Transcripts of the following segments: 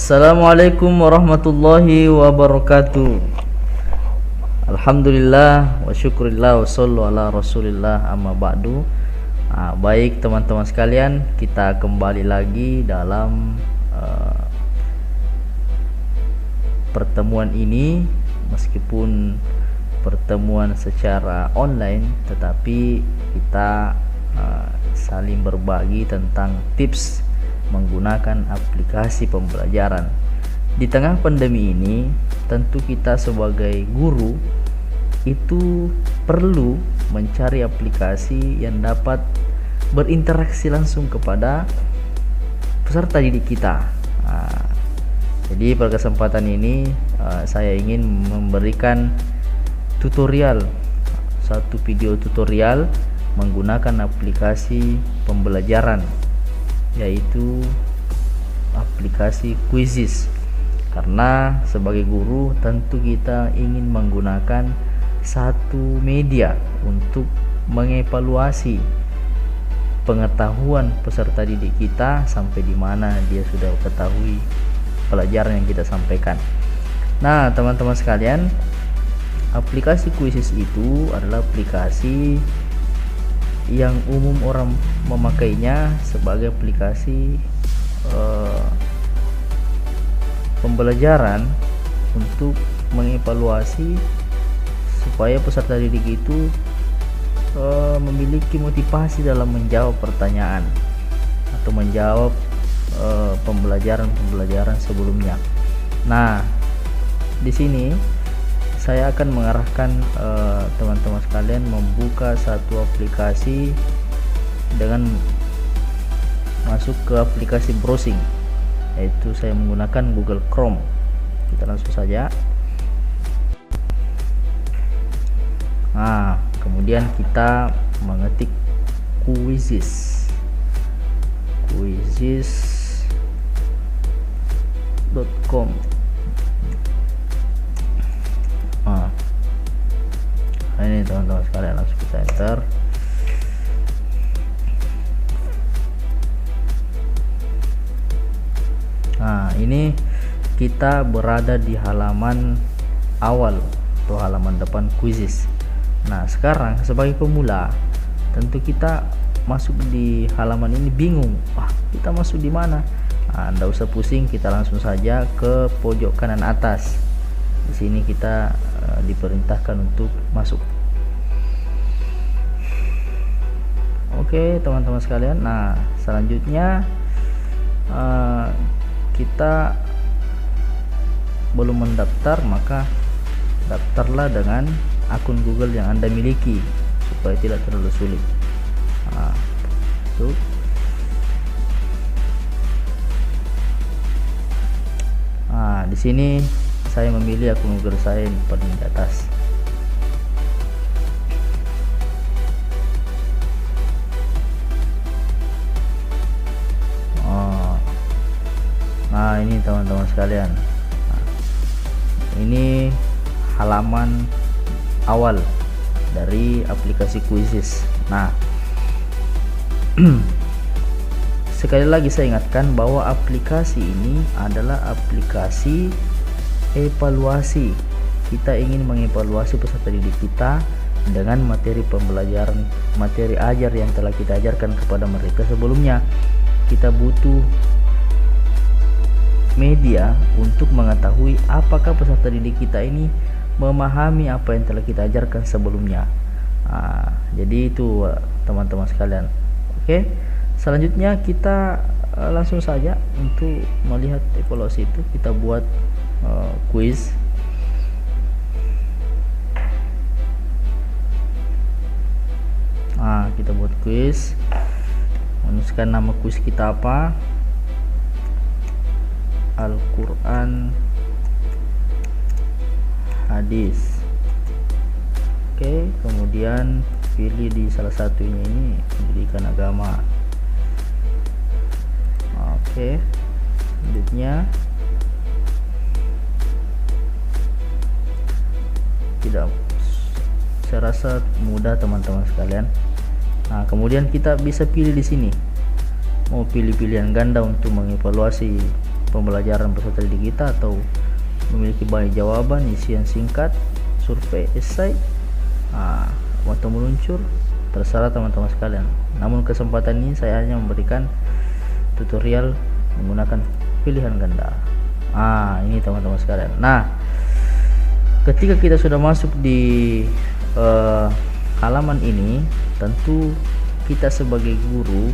Assalamualaikum warahmatullahi wabarakatuh. Alhamdulillah wa syukurillah wa sallu ala rasulillah amma ba'du. Baik teman-teman sekalian, kita kembali lagi dalam pertemuan ini. Meskipun pertemuan secara online, tetapi kita saling berbagi tentang tips menggunakan aplikasi pembelajaran. Di tengah pandemi ini, tentu kita sebagai guru itu perlu mencari aplikasi yang dapat berinteraksi langsung kepada peserta didik kita. Jadi pada kesempatan ini saya ingin memberikan tutorial, satu video tutorial menggunakan aplikasi pembelajaran, yaitu aplikasi Quizizz. Karena sebagai guru tentu kita ingin menggunakan satu media untuk mengevaluasi pengetahuan peserta didik kita sampai di mana dia sudah ketahui pelajaran yang kita sampaikan. Nah, teman-teman sekalian, aplikasi Quizizz itu adalah aplikasi yang umum orang memakainya sebagai aplikasi pembelajaran untuk mengevaluasi supaya peserta didik itu memiliki motivasi dalam menjawab pertanyaan atau menjawab pembelajaran sebelumnya. Nah, di sini saya akan mengarahkan teman-teman sekalian membuka satu aplikasi dengan masuk ke aplikasi browsing, yaitu saya menggunakan Google Chrome. Kita langsung saja. Nah, kemudian kita mengetik quizizz.com. Ini teman-teman sekalian, langsung kita enter. Nah, ini kita berada di halaman awal atau halaman depan Quizizz. Nah, sekarang sebagai pemula tentu kita masuk di halaman ini bingung, kita masuk di mana? Nggak usah pusing, kita langsung saja ke pojok kanan atas. Di sini kita diperintahkan untuk masuk. Oke, teman-teman sekalian. Nah, selanjutnya kita belum mendaftar, maka daftarlah dengan akun Google yang Anda miliki supaya tidak terlalu sulit. Di sini saya memilih akun Google saya yang paling di atas. Nah, ini teman-teman sekalian, ini halaman awal dari aplikasi Quizizz. Nah, sekali lagi saya ingatkan bahwa aplikasi ini adalah aplikasi evaluasi. Kita ingin mengevaluasi peserta didik kita dengan materi pembelajaran, materi ajar yang telah kita ajarkan kepada mereka sebelumnya. Kita butuh media untuk mengetahui apakah peserta didik kita ini memahami apa yang telah kita ajarkan sebelumnya. Jadi itu teman-teman sekalian. Oke, selanjutnya kita langsung saja untuk melihat evaluasi itu. Kita buat quiz. Kita buat quiz, menuliskan nama quiz kita apa, Al-Quran, hadis. Oke, kemudian pilih di salah satunya ini pendidikan agama. Oke, selanjutnya tidak, saya rasa mudah teman-teman sekalian. Nah, kemudian kita bisa pilih di sini mau pilih pilihan ganda untuk mengevaluasi pembelajaran peserta didik kita, atau memiliki banyak jawaban, isian singkat, survei, esai, atau meluncur, terserah teman-teman sekalian. Namun kesempatan ini saya hanya memberikan tutorial menggunakan pilihan ganda. Ini teman-teman sekalian. Nah, ketika kita sudah masuk di halaman ini, tentu kita sebagai guru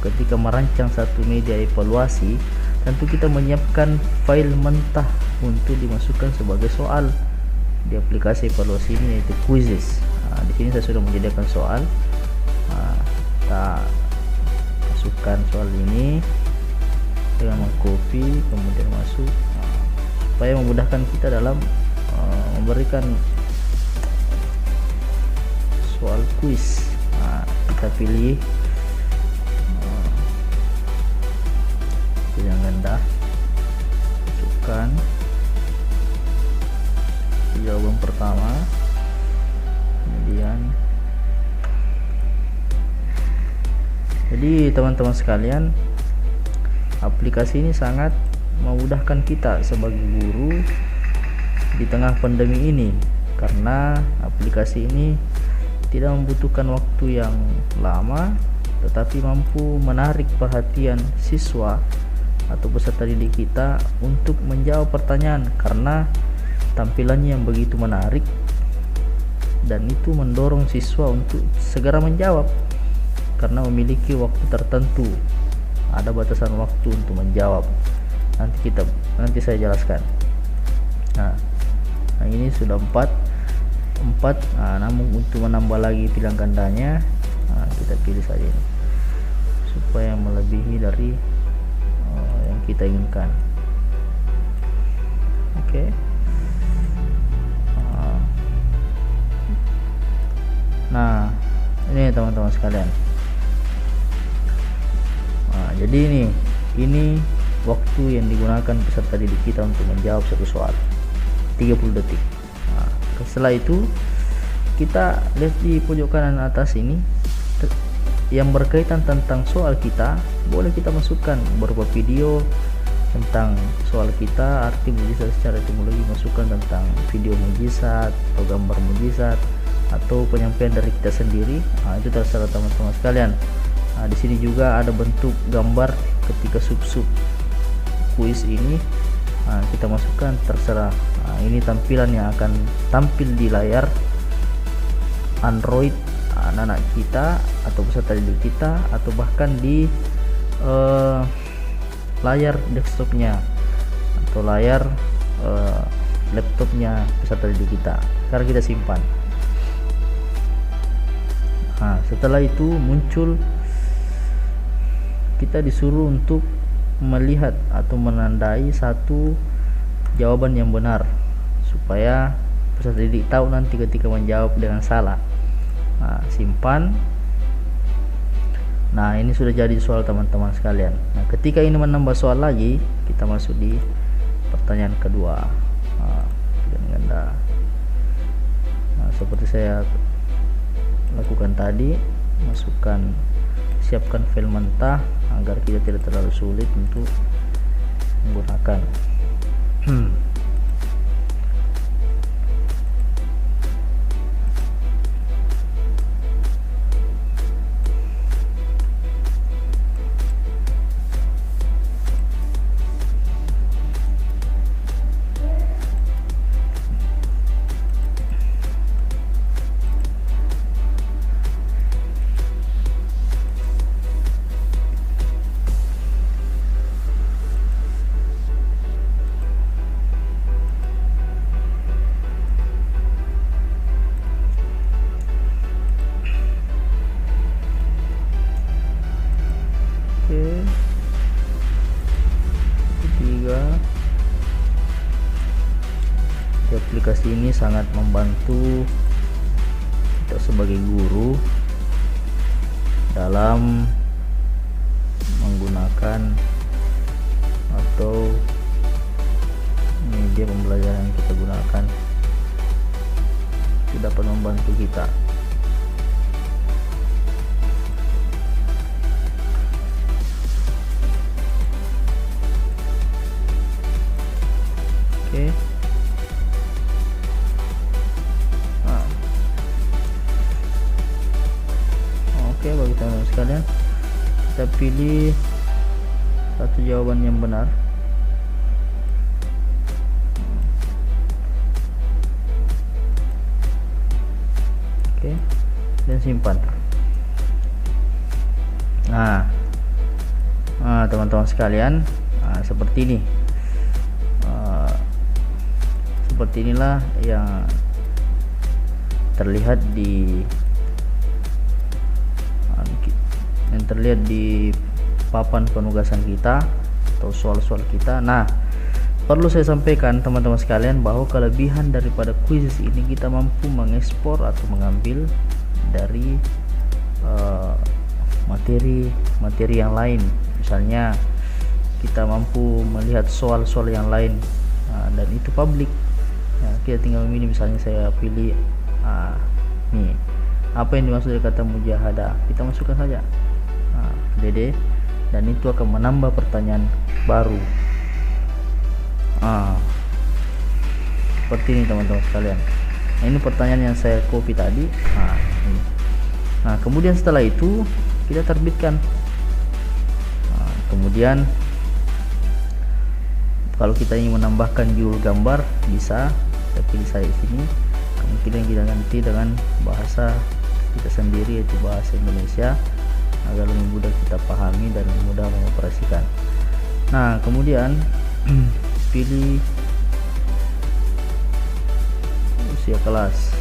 ketika merancang satu media evaluasi, tentu kita menyiapkan file mentah untuk dimasukkan sebagai soal di aplikasi evaluasi ini, yaitu quizzes. Di sini saya sudah menyediakan soal. Kita masukkan soal ini dengan mengcopy kemudian masuk, supaya memudahkan kita dalam memberikan soal quiz. Kita pilih pilihan ganda, masukkan jawaban pertama, kemudian jadi teman-teman sekalian, aplikasi ini sangat memudahkan kita sebagai guru di tengah pandemi ini, karena aplikasi ini tidak membutuhkan waktu yang lama, tetapi mampu menarik perhatian siswa atau peserta didik kita untuk menjawab pertanyaan, karena tampilannya yang begitu menarik dan itu mendorong siswa untuk segera menjawab karena memiliki waktu tertentu. Ada batasan waktu untuk menjawab. Nanti saya jelaskan. Nah, ini sudah 4. Namun untuk menambah lagi pilihan gandanya, kita pilih saja ini supaya melebihi dari yang kita inginkan. Oke. Nah, ini teman-teman sekalian. Jadi ini waktu yang digunakan peserta didik kita untuk menjawab satu soal, 30 detik. Setelah itu kita lihat di pojok kanan atas ini yang berkaitan tentang soal kita, boleh kita masukkan berupa video tentang soal kita, arti mujizat secara etimologi, masukkan tentang video mujizat atau gambar mujizat atau penyampaian dari kita sendiri. Itu terserah teman-teman sekalian. Di sini juga ada bentuk gambar ketika sub kuis ini, kita masukkan, terserah. Ini tampilan yang akan tampil di layar Android anak-anak kita atau peserta didik kita, atau bahkan di layar desktopnya atau layar laptopnya peserta didik kita. Sekarang kita simpan. Setelah itu muncul, kita disuruh untuk melihat atau menandai satu jawaban yang benar supaya peserta didik tahu nanti ketika menjawab dengan salah. Simpan. Nah, ini sudah jadi soal teman-teman sekalian. Nah, ketika ini menambah soal lagi, kita masuk di pertanyaan kedua. Pilihan ganda. Seperti saya lakukan tadi, siapkan file mentah agar kita tidak terlalu sulit untuk menggunakan. Ketiga, aplikasi ini sangat membantu kita sebagai guru dalam menggunakan atau media pembelajaran yang kita gunakan, itu dapat membantu kita. Oke. Nah. Oke, bagi teman-teman sekalian, kita pilih satu jawaban yang benar. Oke, dan simpan. Nah, teman-teman sekalian, seperti ini. Seperti inilah yang terlihat di papan penugasan kita atau soal-soal kita. Nah, perlu saya sampaikan teman-teman sekalian bahwa kelebihan daripada quizzes ini, kita mampu mengekspor atau mengambil dari materi yang lain. Misalnya kita mampu melihat soal-soal yang lain, dan itu publik. Kita tinggal memilih. Misalnya saya pilih nih, apa yang dimaksud dari kata mujahadah, kita masukkan saja DD, dan itu akan menambah pertanyaan baru. Seperti ini teman-teman sekalian. Nah, ini pertanyaan yang saya copy tadi. Ini. Nah, kemudian setelah itu kita terbitkan. Kemudian kalau kita ingin menambahkan judul gambar, bisa kita pilih saya sini. Kemudian kita ganti dengan bahasa kita sendiri, yaitu bahasa Indonesia, agar lebih mudah kita pahami dan mudah mengoperasikan. Nah, kemudian pilih usia kelas.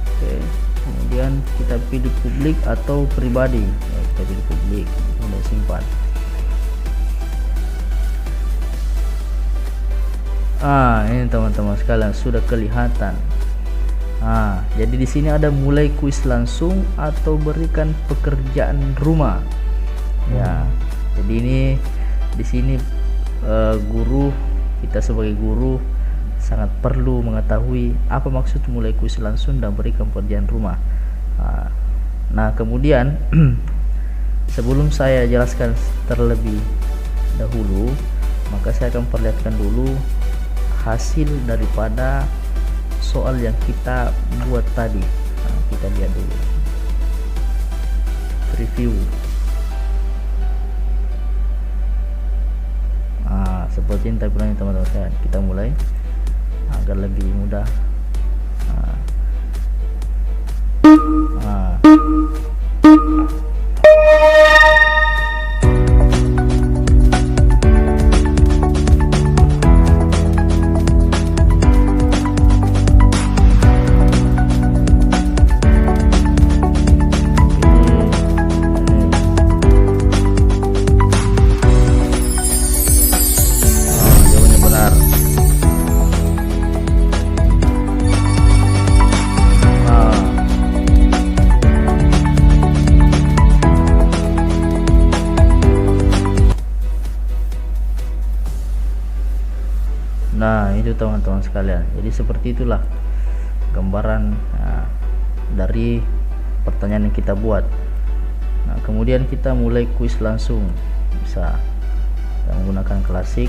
Oke, kemudian kita pilih publik atau pribadi. Kita pilih publik, kemudian simpan. Ini teman-teman sekalian sudah kelihatan. Jadi di sini ada mulai kuis langsung atau berikan pekerjaan rumah. Ya, jadi ini di sini guru, kita sebagai guru sangat perlu mengetahui apa maksud mulai kuis langsung dan berikan pekerjaan rumah. Nah, kemudian sebelum saya jelaskan terlebih dahulu, maka saya akan perlihatkan dulu hasil daripada soal yang kita buat tadi. Kita lihat dulu review. Seperti ini tampilannya teman-teman. Kita mulai agar lebih mudah. Nah, itu teman-teman sekalian. Jadi seperti itulah gambaran dari pertanyaan yang kita buat. Nah, kemudian kita mulai kuis langsung, bisa menggunakan klasik.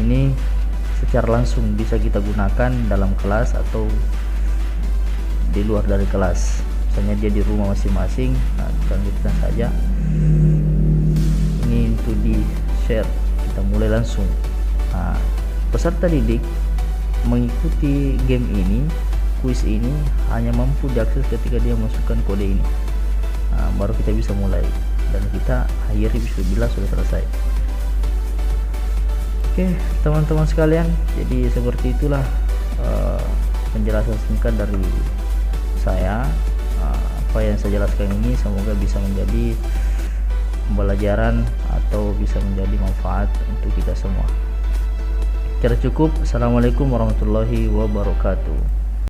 Ini secara langsung bisa kita gunakan dalam kelas atau di luar dari kelas. Misalnya dia di rumah masing-masing, kita lanjutkan saja. Ini untuk di share. Kita mulai langsung. Peserta didik mengikuti game ini, kuis ini hanya mampu diakses ketika dia masukkan kode ini. Baru kita bisa mulai dan kita akhiri bismillah sudah selesai. Oke, teman-teman sekalian, jadi seperti itulah penjelasan singkat dari saya. Apa yang saya jelaskan ini semoga bisa menjadi pembelajaran atau bisa menjadi manfaat untuk kita semua. Kira cukup. Assalamualaikum warahmatullahi wabarakatuh.